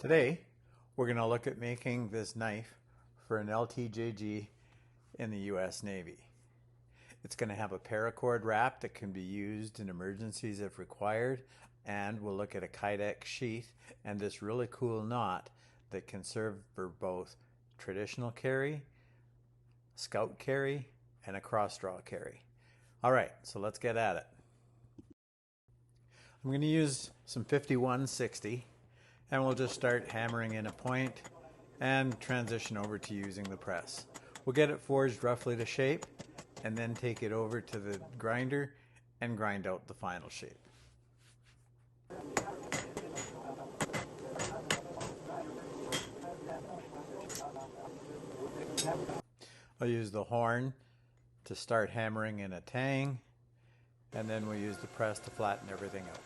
Today, we're going to look at making this knife for an LTJG in the US Navy. It's going to have a paracord wrap that can be used in emergencies if required, and we'll look at a Kydex sheath and this really cool knot that can serve for both traditional carry, scout carry, and a cross draw carry. All right, so let's get at it. I'm going to use some 5160. And we'll just start hammering in a point and transition over to using the press. We'll get it forged roughly to shape and then take it over to the grinder and grind out the final shape. I'll use the horn to start hammering in a tang, and then we'll use the press to flatten everything out.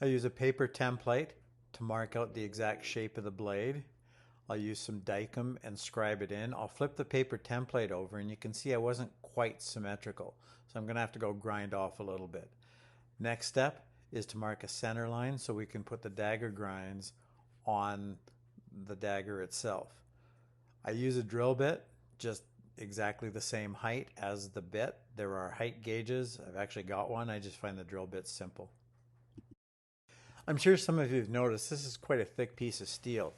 I use a paper template to mark out the exact shape of the blade. I'll use some Dagger and scribe it in. I'll flip the paper template over and you can see I wasn't quite symmetrical, so I'm going to have to go grind off a little bit. Next step is to mark a center line so we can put the dagger grinds on the dagger itself. I use a drill bit, just exactly the same height as the bit. There are height gauges. I've actually got one. I just find the drill bit simple. I'm sure some of you have noticed this is quite a thick piece of steel,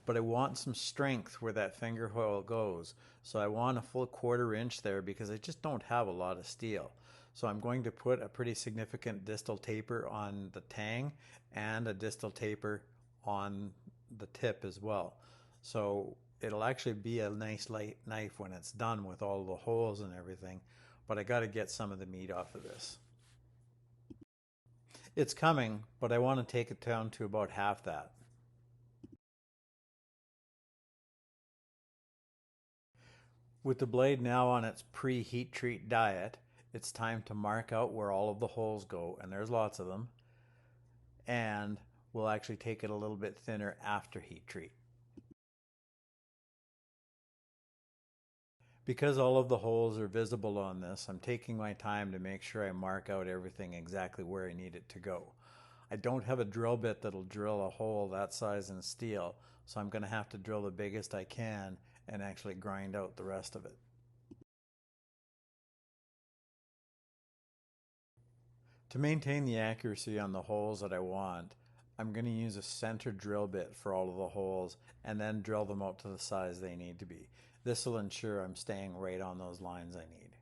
but I want some strength where that finger hole goes. So I want a full 1/4 inch there because I just don't have a lot of steel. So I'm going to put a pretty significant distal taper on the tang and a distal taper on the tip as well. So it'll actually be a nice light knife when it's done with all the holes and everything, but I got to get some of the meat off of this. It's coming, but I want to take it down to about half that. With the blade now on its pre-heat treat diet, it's time to mark out where all of the holes go, and there's lots of them, and we'll actually take it a little bit thinner after heat treat. Because all of the holes are visible on this, I'm taking my time to make sure I mark out everything exactly where I need it to go. I don't have a drill bit that'll drill a hole that size in steel, so I'm going to have to drill the biggest I can and actually grind out the rest of it. To maintain the accuracy on the holes that I want, I'm going to use a center drill bit for all of the holes and then drill them out to the size they need to be. This will ensure I'm staying right on those lines I need.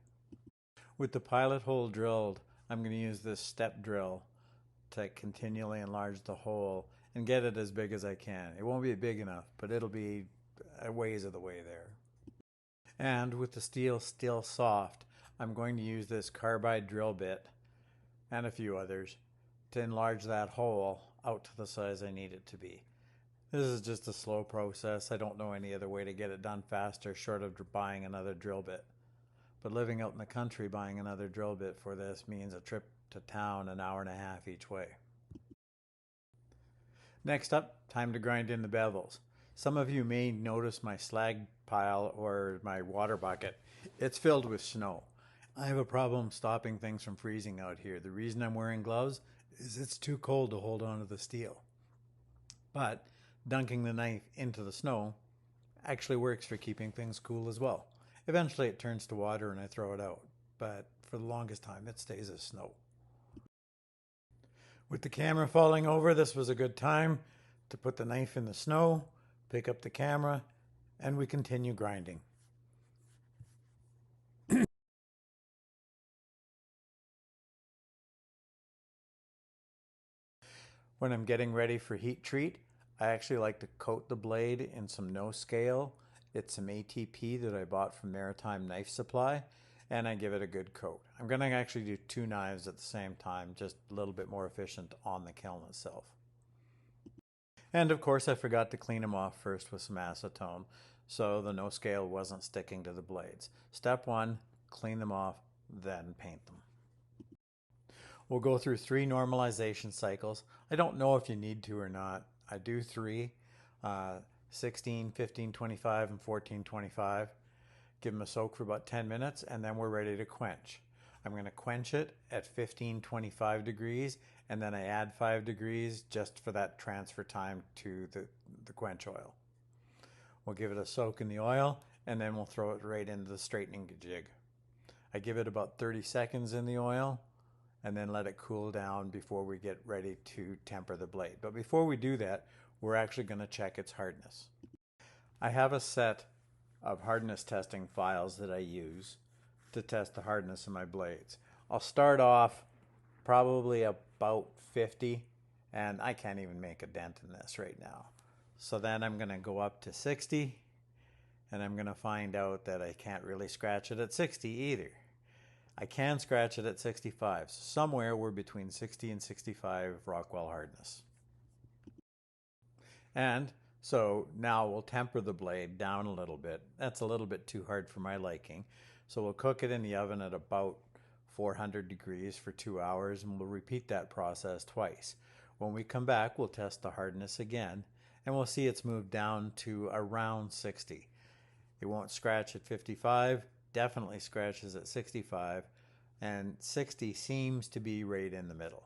With the pilot hole drilled, I'm going to use this step drill to continually enlarge the hole and get it as big as I can. It won't be big enough, but it'll be a ways of the way there. And with the steel still soft, I'm going to use this carbide drill bit and a few others to enlarge that hole out to the size I need it to be. This is just a slow process. I don't know any other way to get it done faster short of buying another drill bit. But living out in the country, buying another drill bit for this means a trip to town 1.5 hours each way. Next up, time to grind in the bevels. Some of you may notice my slag pile or my water bucket. It's filled with snow. I have a problem stopping things from freezing out here. The reason I'm wearing gloves is it's too cold to hold onto the steel. But dunking the knife into the snow actually works for keeping things cool as well. Eventually it turns to water and I throw it out, but for the longest time it stays as snow. With the camera falling over, this was a good time to put the knife in the snow, pick up the camera, and we continue grinding. When I'm getting ready for heat treat, I actually like to coat the blade in some no scale. It's some ATP that I bought from Maritime Knife Supply, and I give it a good coat. I'm going to actually do 2 knives at the same time, just a little bit more efficient on the kiln itself. And of course I forgot to clean them off first with some acetone, so the no scale wasn't sticking to the blades. Step 1, clean them off, then paint them. We'll go through 3 normalization cycles. I don't know if you need to or not. I do 3, 16, 15, 25, and 14, 25. give them a soak for about 10 minutes, and then we're ready to quench. I'm going to quench it at 1525 degrees, and then I add 5 degrees just for that transfer time to the quench oil. We'll give it a soak in the oil, and then we'll throw it right into the straightening jig. I give it about 30 seconds in the oil, and then let it cool down before we get ready to temper the blade. But before we do that, we're actually going to check its hardness. I have a set of hardness testing files that I use to test the hardness of my blades. I'll start off probably about 50, and I can't even make a dent in this right now. So then I'm going to go up to 60, and I'm going to find out that I can't really scratch it at 60 either. I can scratch it at 65, so somewhere we're between 60 and 65 Rockwell hardness. And so now we'll temper the blade down a little bit. That's a little bit too hard for my liking. So we'll cook it in the oven at about 400 degrees for 2 hours, and we'll repeat that process twice. When we come back, we'll test the hardness again, and we'll see it's moved down to around 60. It won't scratch at 55, definitely scratches at 65, and 60 seems to be right in the middle.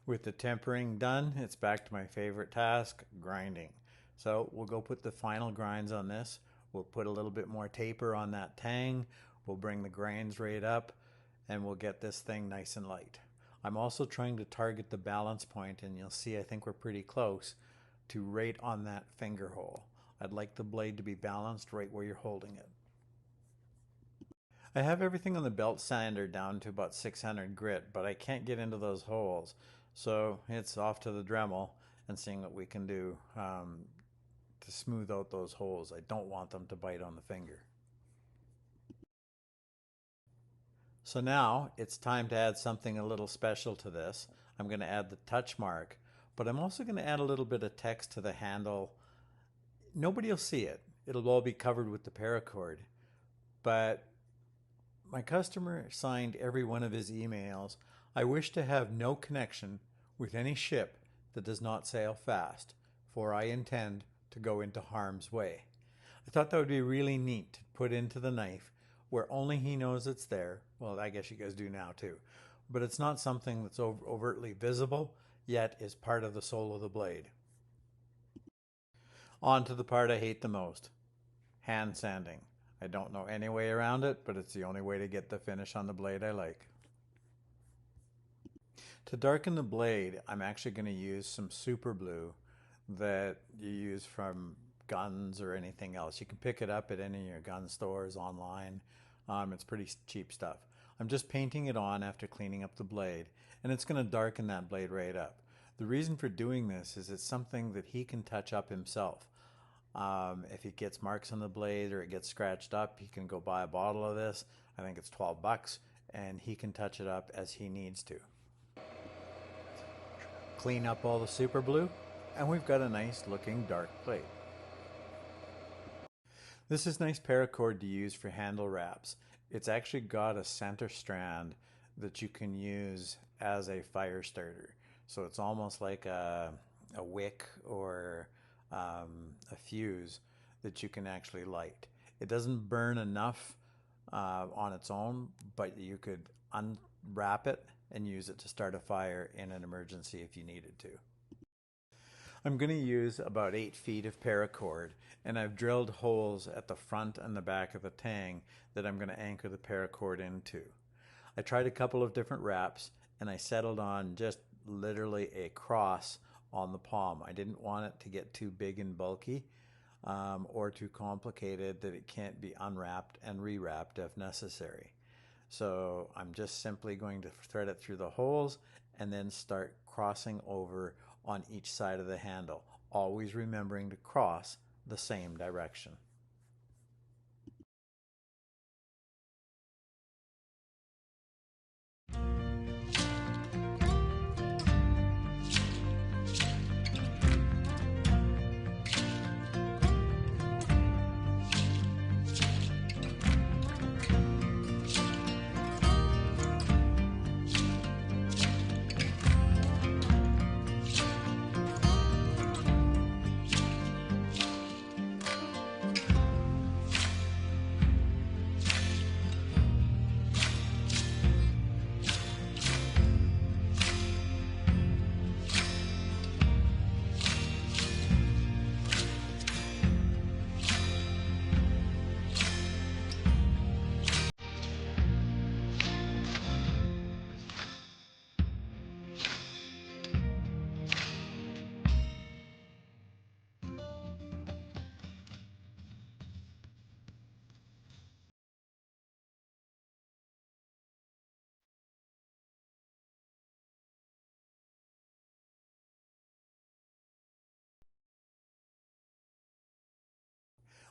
With the tempering done, it's back to my favorite task, grinding. So we'll go put the final grinds on this. We'll put a little bit more taper on that tang. We'll bring the grinds right up, and we'll get this thing nice and light. I'm also trying to target the balance point, and you'll see I think we're pretty close to right on that finger hole. I'd like the blade to be balanced right where you're holding it. I have everything on the belt sander down to about 600 grit, but I can't get into those holes. So it's off to the Dremel and seeing what we can do to smooth out those holes. I don't want them to bite on the finger. So now it's time to add something a little special to this. I'm going to add the touch mark, but I'm also going to add a little bit of text to the handle. Nobody will see it. It'll all be covered with the paracord. But my customer signed every one of his emails. I wish to have no connection with any ship that does not sail fast, for I intend to go into harm's way. I thought that would be really neat to put into the knife where only he knows it's there. Well, I guess you guys do now too. But it's not something that's overtly visible, yet is part of the soul of the blade. On to the part I hate the most, hand sanding. I don't know any way around it, but it's the only way to get the finish on the blade I like. To darken the blade, I'm actually going to use some super blue that you use from guns or anything else. You can pick it up at any of your gun stores online. It's pretty cheap stuff. I'm just painting it on after cleaning up the blade, and it's going to darken that blade right up. The reason for doing this is it's something that he can touch up himself. If he gets marks on the blade or it gets scratched up, he can go buy a bottle of this. I think it's 12 bucks, and he can touch it up as he needs to. Clean up all the super blue, and we've got a nice looking dark blade. This is nice paracord to use for handle wraps. It's actually got a center strand that you can use as a fire starter. So it's almost like a wick or a fuse that you can actually light. It doesn't burn enough on its own, but you could unwrap it and use it to start a fire in an emergency if you needed to. I'm going to use about 8 feet of paracord, and I've drilled holes at the front and the back of the tang that I'm going to anchor the paracord into. I tried a couple of different wraps, and I settled on just literally a cross on the palm. I didn't want it to get too big and bulky or too complicated that it can't be unwrapped and rewrapped if necessary. So I'm just simply going to thread it through the holes and then start crossing over on each side of the handle, always remembering to cross the same direction.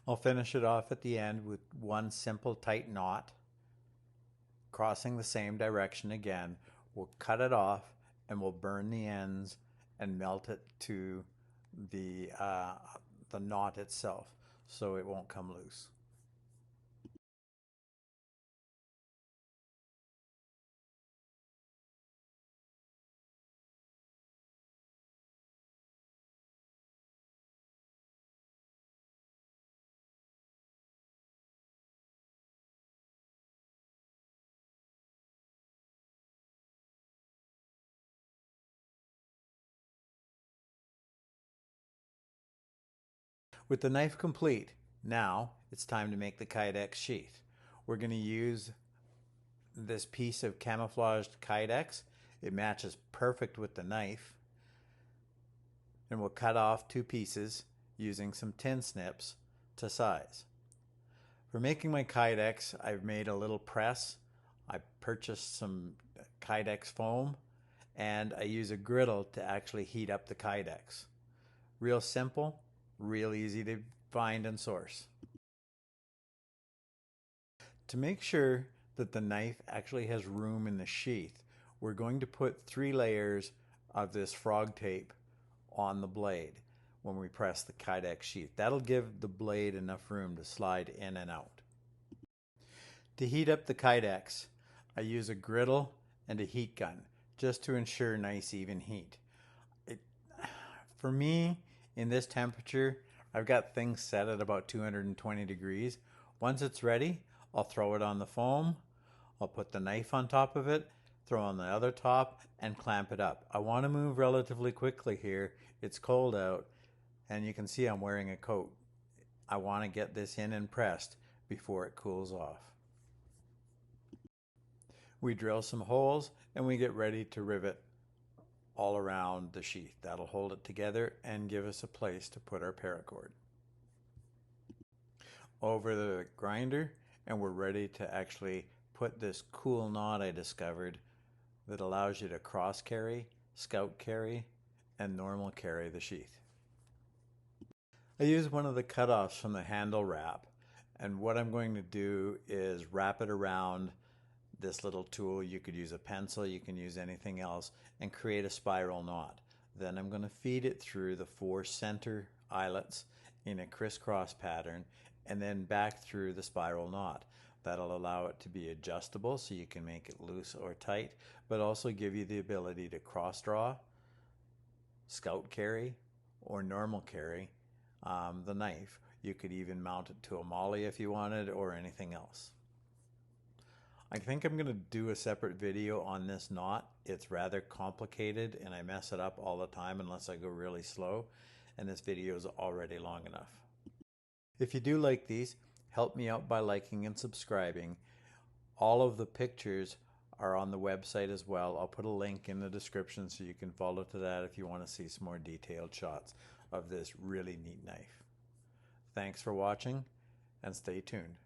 I'll finish it off at the end with one simple tight knot, crossing the same direction again. We'll cut it off and we'll burn the ends and melt it to the knot itself so it won't come loose. With the knife complete, now it's time to make the Kydex sheath. We're going to use this piece of camouflaged Kydex. It matches perfect with the knife. And we'll cut off 2 pieces using some tin snips to size. For making my Kydex, I've made a little press. I purchased some Kydex foam and I use a griddle to actually heat up the Kydex. Real simple, real easy to find and source. To make sure that the knife actually has room in the sheath, we're going to put 3 layers of this frog tape on the blade when we press the Kydex sheath. That'll give the blade enough room to slide in and out. To heat up the Kydex, I use a griddle and a heat gun just to ensure nice even heat. For me, in this temperature, I've got things set at about 220 degrees. Once it's ready, I'll throw it on the foam, I'll put the knife on top of it, throw on the other top, and clamp it up. I want to move relatively quickly here. It's cold out, and you can see I'm wearing a coat. I want to get this in and pressed before it cools off. We drill some holes, and we get ready to rivet all around the sheath. That'll hold it together and give us a place to put our paracord. Over the grinder, and we're ready to actually put this cool knot I discovered that allows you to cross carry, scout carry, and normal carry the sheath. I use one of the cutoffs from the handle wrap, and what I'm going to do is wrap it around this little tool. You could use a pencil, you can use anything else, and create a spiral knot. Then I'm going to feed it through the 4 center eyelets in a crisscross pattern and then back through the spiral knot. That'll allow it to be adjustable so you can make it loose or tight, but also give you the ability to cross draw, scout carry, or normal carry the knife. You could even mount it to a molly if you wanted, or anything else. I think I'm going to do a separate video on this knot. It's rather complicated and I mess it up all the time unless I go really slow, and this video is already long enough. If you do like these, help me out by liking and subscribing. All of the pictures are on the website as well. I'll put a link in the description so you can follow to that if you want to see some more detailed shots of this really neat knife. Thanks for watching and stay tuned.